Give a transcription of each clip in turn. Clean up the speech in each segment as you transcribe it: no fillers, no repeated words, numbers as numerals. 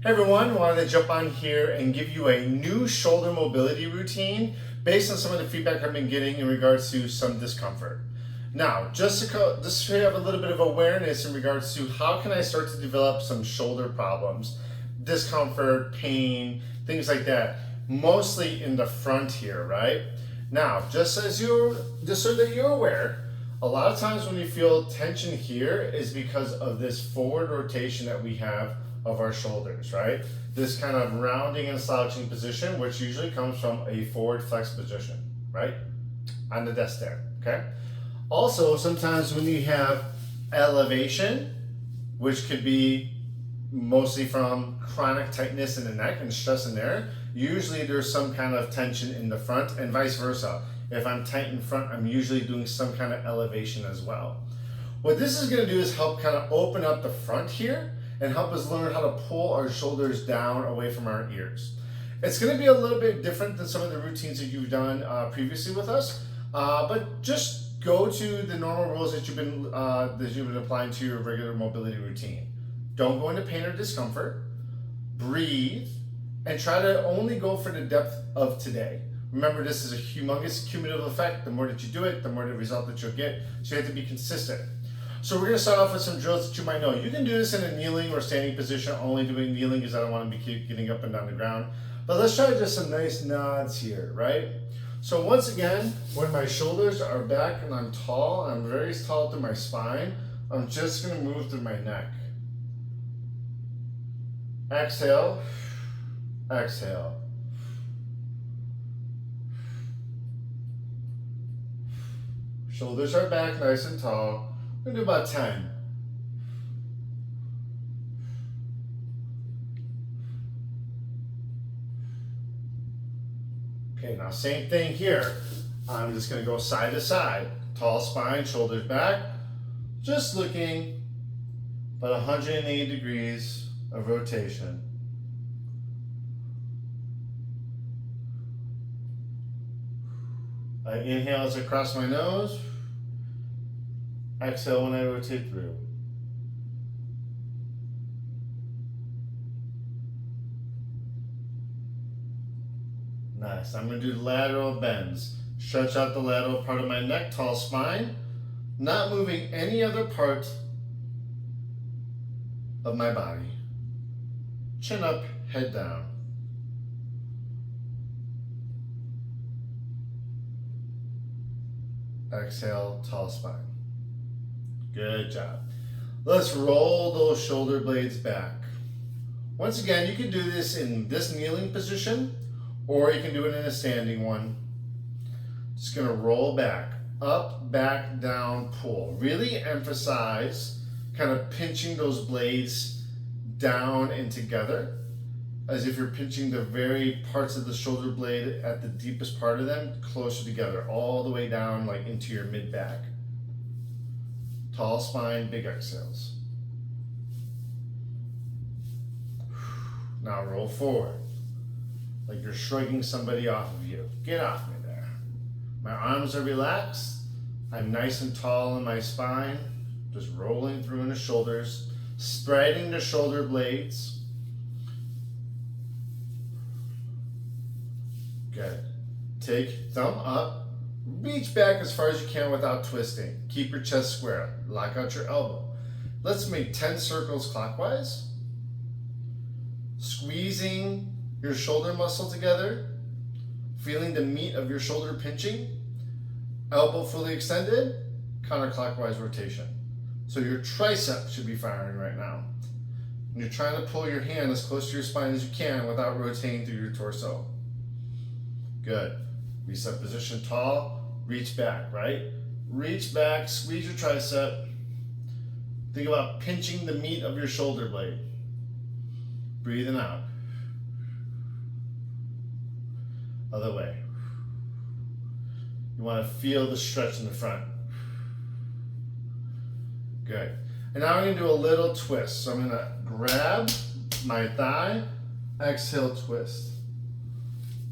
Hey everyone, wanted to jump on here and give you a new shoulder mobility routine based on some of the feedback I've been getting in regards to some discomfort. Now, just to have a little bit of awareness in regards to how can I start to develop some shoulder problems, discomfort, pain, things like that, mostly in the front here, right? Now, just so that you're aware, a lot of times when you feel tension here is because of this forward rotation that we have of our shoulders, right? This kind of rounding and slouching position, which usually comes from a forward flex position, right? On the desk there, okay? Also, sometimes when you have elevation, which could be mostly from chronic tightness in the neck and stress in there, usually there's some kind of tension in the front and vice versa. If I'm tight in front, I'm usually doing some kind of elevation as well. What this is going to do is help kind of open up the front here and help us learn how to pull our shoulders down away from our ears. It's going to be a little bit different than some of the routines that you've done previously with us, but just go to the normal rules that you've been applying to your regular mobility routine. Don't go into pain or discomfort. Breathe and try to only go for the depth of today. Remember, this is a humongous cumulative effect. The more that you do it, the more the result that you'll get. So you have to be consistent. So we're going to start off with some drills that you might know. You can do this in a kneeling or standing position. Only doing kneeling because I don't want to be getting up and down the ground. But let's try just some nice nods here, right? So once again, when my shoulders are back and I'm tall, I'm very tall through my spine, I'm just going to move through my neck. Exhale, exhale. Shoulders are back nice and tall. We're going to do about 10. Okay, now same thing here. I'm just going to go side to side. Tall spine, shoulders back. Just looking about 180 degrees of rotation. I inhale as I cross my nose. Exhale when I rotate through. Nice. I'm going to do lateral bends. Stretch out the lateral part of my neck, tall spine. Not moving any other part of my body. Chin up, head down. Exhale, tall spine. Good job. Let's roll those shoulder blades back. Once again, you can do this in this kneeling position, or you can do it in a standing one. Just gonna roll back, up, back, down, pull. Really emphasize kind of pinching those blades down and together, as if you're pinching the very parts of the shoulder blade at the deepest part of them closer together, all the way down like into your mid-back. Tall spine, big exhales. Now roll forward, like you're shrugging somebody off of you. Get off me there. My arms are relaxed. I'm nice and tall in my spine, just rolling through in the shoulders, spreading the shoulder blades. Good. Take thumb up. Reach back as far as you can without twisting. Keep your chest square. Lock out your elbow. Let's make 10 circles clockwise. Squeezing your shoulder muscle together. Feeling the meat of your shoulder pinching. Elbow fully extended. Counterclockwise rotation. So your tricep should be firing right now. And you're trying to pull your hand as close to your spine as you can without rotating through your torso. Good. Reset position tall, reach back, right? Reach back, squeeze your tricep. Think about pinching the meat of your shoulder blade. Breathing out. Other way. You want to feel the stretch in the front. Good. And now we're going to do a little twist. So I'm going to grab my thigh, exhale, twist.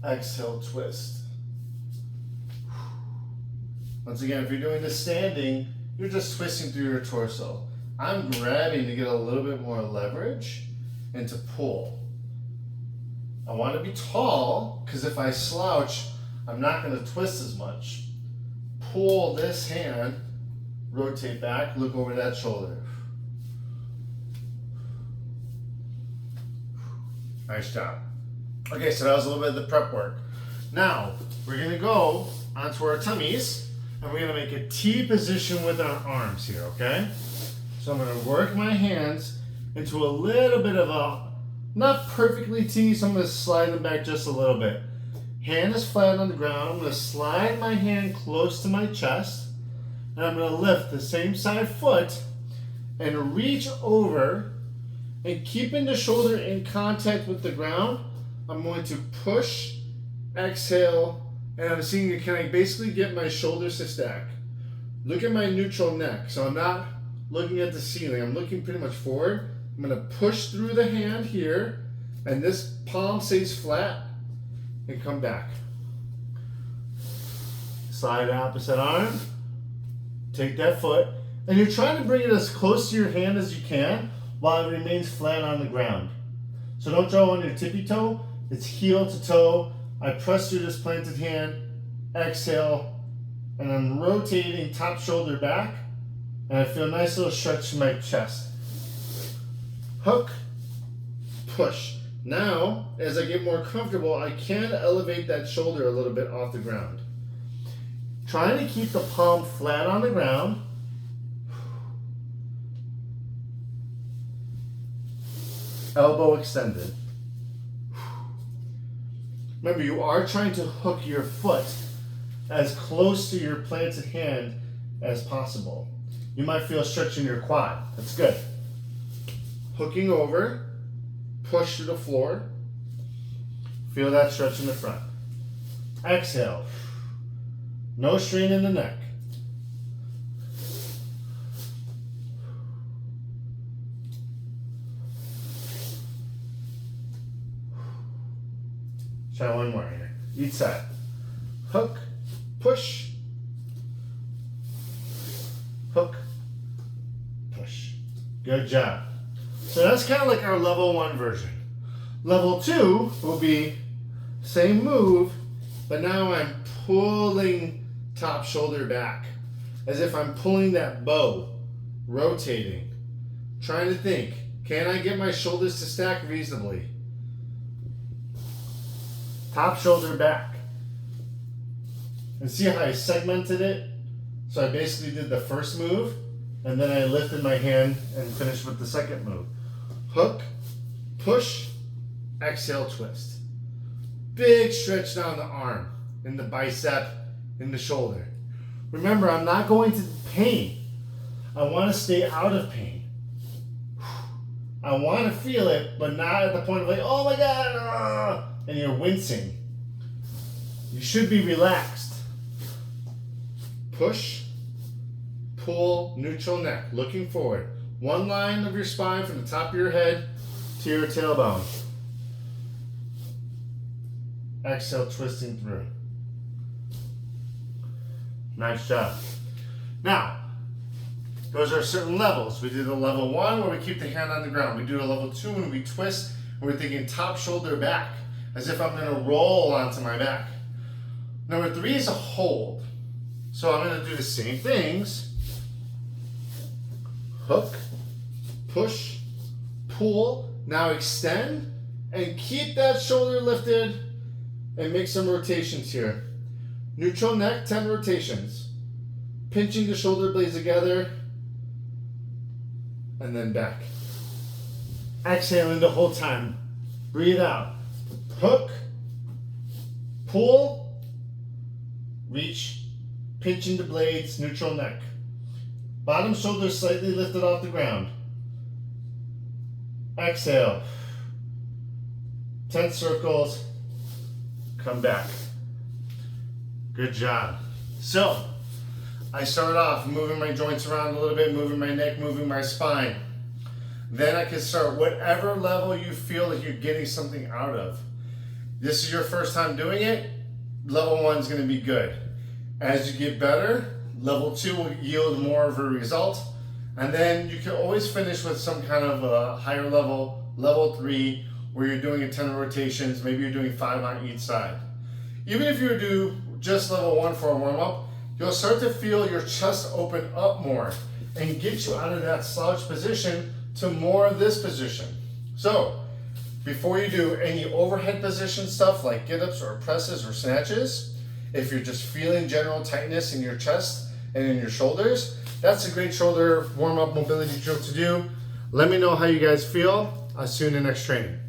Exhale, twist. Once again, if you're doing this standing, you're just twisting through your torso. I'm grabbing to get a little bit more leverage and to pull. I want to be tall because if I slouch, I'm not going to twist as much. Pull this hand, rotate back, look over that shoulder. Nice job. Okay, so that was a little bit of the prep work. Now, we're going to go onto our tummies, and we're going to make a T position with our arms here, okay? So I'm going to work my hands into a little bit of a, not perfectly T, so I'm going to slide them back just a little bit. Hand is flat on the ground. I'm going to slide my hand close to my chest, and I'm going to lift the same side foot and reach over, and keeping the shoulder in contact with the ground, I'm going to push, exhale, and I'm seeing, can I basically get my shoulders to stack? Look at my neutral neck. So I'm not looking at the ceiling. I'm looking pretty much forward. I'm going to push through the hand here, and this palm stays flat, and come back. Slide opposite arm. Take that foot, and you're trying to bring it as close to your hand as you can while it remains flat on the ground. So don't draw on your tippy toe. It's heel to toe. I press through this planted hand, exhale, and I'm rotating top shoulder back, and I feel a nice little stretch in my chest. Hook, push. Now, as I get more comfortable, I can elevate that shoulder a little bit off the ground. Trying to keep the palm flat on the ground. Elbow extended. Remember, you are trying to hook your foot as close to your planted hand as possible. You might feel a stretch in your quad. That's good. Hooking over, push to the floor. Feel that stretch in the front. Exhale. No strain in the neck. Try one more here. Each side. Hook, push, hook, push. Good job. So that's kind of like our level 1 version. Level 2 will be same move, but now I'm pulling top shoulder back as if I'm pulling that bow, rotating, trying to think, can I get my shoulders to stack reasonably? Top shoulder back. And see how I segmented it? So I basically did the first move, and then I lifted my hand and finished with the second move. Hook, push, exhale, twist. Big stretch down the arm, in the bicep, in the shoulder. Remember, I'm not going to pain. I want to stay out of pain. I want to feel it, but not at the point of like, oh my God, and you're wincing. You should be relaxed. Push, pull, neutral neck, looking forward. One line of your spine from the top of your head to your tailbone. Exhale, twisting through. Nice job. Now, those are certain levels. We did a level 1 where we keep the hand on the ground. We do a level 2 when we twist, and we're thinking top shoulder back, as if I'm going to roll onto my back. Number 3 is a hold. So I'm going to do the same things. Hook, push, pull. Now extend and keep that shoulder lifted and make some rotations here. Neutral neck, 10 rotations. Pinching the shoulder blades together and then back. Exhaling the whole time. Breathe out. Hook, pull, reach, pinching the blades, neutral neck. Bottom shoulder slightly lifted off the ground. Exhale. 10 circles. Come back. Good job. So, I start off moving my joints around a little bit, moving my neck, moving my spine. Then I can start whatever level you feel that you're getting something out of. This is your first time doing it, level 1 is going to be good. As you get better, level 2 will yield more of a result. And then you can always finish with some kind of a higher level, level 3, where you're doing a 10 rotations, maybe you're doing 5 on each side. Even if you do just level 1 for a warm up, you'll start to feel your chest open up more and get you out of that slouch position to more of this position. So, before you do any overhead position stuff like get-ups or presses or snatches, if you're just feeling general tightness in your chest and in your shoulders, that's a great shoulder warm-up mobility drill to do. Let me know how you guys feel. I'll see you in the next training.